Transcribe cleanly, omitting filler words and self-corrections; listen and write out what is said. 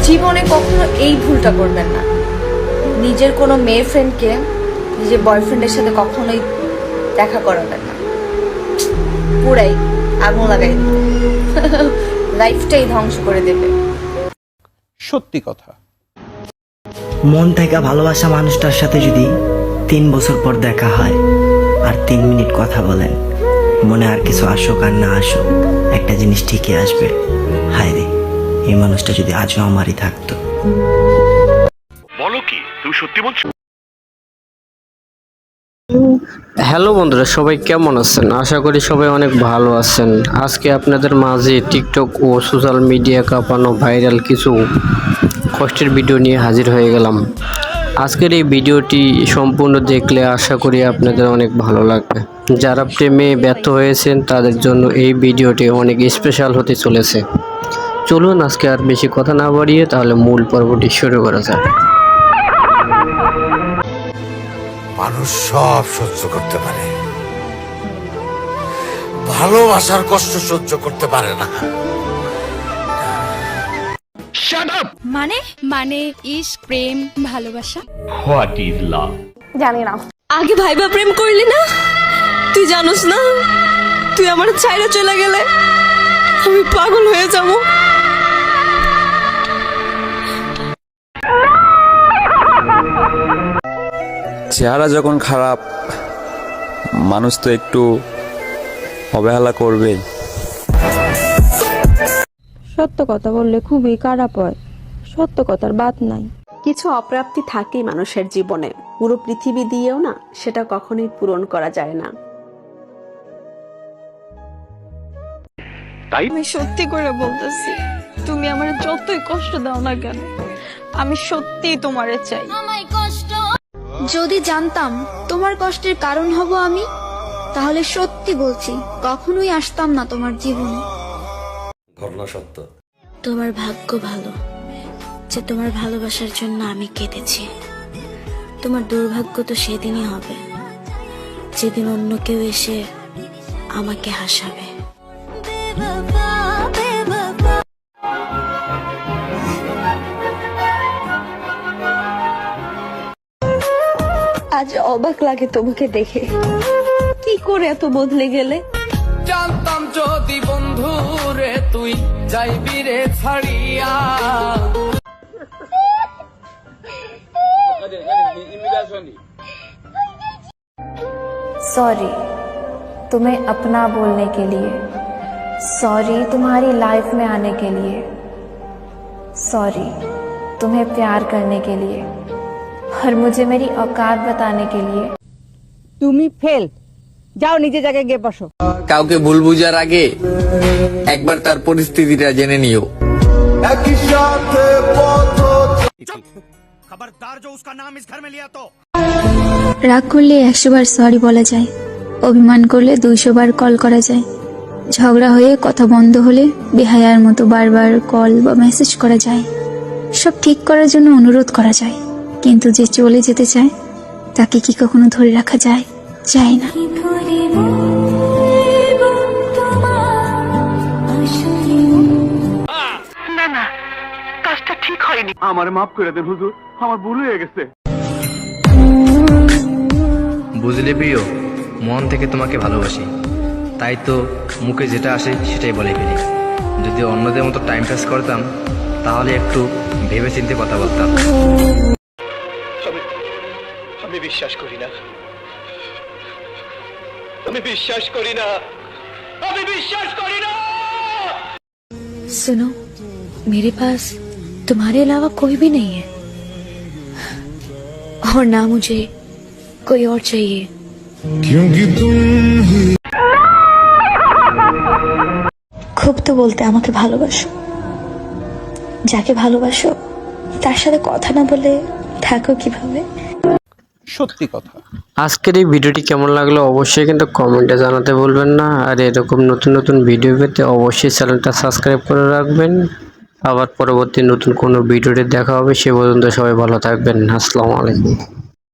জীবনে কখনো এই ভুলটা করবেন না, নিজের কোনো মেয়ে ফ্রেন্ডকে নিজের বয়ফ্রেন্ডের সাথে কখনোই দেখা করাবেন না, পুরাই আগুন লাগাই দেবে, লাইফটাই ধ্বংস করে দেবে। সত্যি কথা। মন থেকে ভালোবাসা মানুষটার সাথে যদি 3 বছর পর দেখা হয় আর 3 মিনিট কথা বলেন, মনে আর কিছু আসুক আর না আসুক, একটা জিনিস ঠিকই আসবে, হায় রে এই মানুষটা যদি আজও আমারই থাকতো। বলো কি তুমি সত্যি বলছো? হ্যালো বন্ধুরা, সবাই কেমন আছেন? আশা করি সবাই অনেক ভালো আছেন। আজকে আপনাদের মাঝে টিকটক ও সোশ্যাল মিডিয়া কাঁপানো ভাইরাল কিছু কষ্টের ভিডিও নিয়ে হাজির হয়ে গেলাম। আজকের এই ভিডিওটি সম্পূর্ণ দেখলে আশা করি আপনাদের অনেক ভালো লাগবে। যারা প্রেমে ব্যর্থ হয়েছেন তাদের জন্য এই ভিডিওটি অনেক স্পেশাল হতে চলেছে। চলুন আজকে আর বেশি কথা না বাড়িয়ে তাহলে মূল পর্বটি শুরু করা যাক। মানুষ সব সহ্য করতে পারে, ভালোবাসার কষ্ট সহ্য করতে পারে না। মানে মানে ইশক, প্রেম, ভালোবাসা। What is love? জানি না। আগে ভাইবা প্রেম করলি না? তুই জানোস না, তুই আমার ছাইরা চলে গেলে আমি পাগল হয়ে যাব। চেহারা যখন খারাপ, মানুষ তো একটু অবহেলা করবে। সত্য কথা বললে খুবই খারাপ হয়, সত্য কথার বাদ নাই। কিছু অপ্রাপ্তি থাকেই মানুষের জীবনে, পুরো পৃথিবী দিয়েও না সেটা কখনোই পূরণ করা যায় না। আমি সত্যি করে বলতেছি, তুমি আমার যতই কষ্ট দাও না কেন, আমি সত্যিই তোমারে চাই। যদি জানতাম তোমার কষ্টের কারণ হব আমি, তাহলে সত্যি বলছি কখনোই আসতাম না তোমার জীবনে। ঘটনা সত্য। তোমার ভাগ্য ভালো যে তোমার ভালোবাসার জন্য আমি কেঁদেছি। তোমার দুর্ভাগ্য তো সেদিনই হবে যেদিন অন্য কেউ এসে আমাকে হাসাবে। আজ অবাক লাগে তোমাকে দেখে, কি করে এত বদলে গেলে। জানতাম যদি বন্ধু রে তুই যাইবি রে ছাড়িয়া। सॉरी तुम्हें अपना बोलने के लिए, सॉरी तुम्हारी लाइफ में आने के लिए, सॉरी तुम्हें प्यार करने के लिए और मुझे मेरी औकात बताने के लिए। তুমি ফেল, যাও নিজে জায়গায় গিয়ে বসো। কাউকে ভুল বুঝার আগে একবার তার পরিস্থিতিটা জেনে নিও। खबरदार जो उसका नाम इस घर में लिया तो। রাগ করলে 100 বার সরি বলা যায়, অভিমান করলে 200 বার কল করা যায়, ঝগড়া হয়ে কথা বন্ধ হলে বেহায়ার মতো বারবার কল বা মেসেজ করা যায়, সব ঠিক করার জন্য অনুরোধ করা যায়, কিন্তু যে চলে যেতে চায় তাকে কি কখনো ধরে রাখা যায়? যায় না। না না, কাজটা ঠিক হয়নি। আমার মাফ করে দেন হুজুর, আমার ভুল হয়ে গেছে। বুঝলে প্রিয়, মন থেকে তোমাকে ভালোবাসি, তাই তো মুখে যেটা আসে সেটাই বলে ফেলি। যদি অন্যদের মতো টাইম পাস করতাম তাহলে একটু ভেবে চিন্তে কথা বলতাম। আমি বিশ্বাস করি না, আমি বিশ্বাস করি না, আমি বিশ্বাস করি না। सुनो, मेरे पास तुम्हारे अलावा कोई भी नहीं है और ना मुझे कोई और चाहिए, क्योंकि तुम ही। খুব তো বলতে আমাকে ভালোবাসো, যাকে ভালোবাসো তার সাথে কথা না বলে থাকো কিভাবে? সত্যি কথা। আজকের এই ভিডিওটি কেমন লাগলো অবশ্যই কিন্তু কমেন্টে জানাতে ভুলবেন না। আর এরকম নতুন নতুন ভিডিও পেতে অবশ্যই চ্যানেলটা সাবস্ক্রাইব করে রাখবেন। আবার পরবর্তী নতুন কোনো ভিডিওতে দেখা হবে, সে পর্যন্ত সবাই ভালো থাকবেন। আসসালামু আলাইকুম।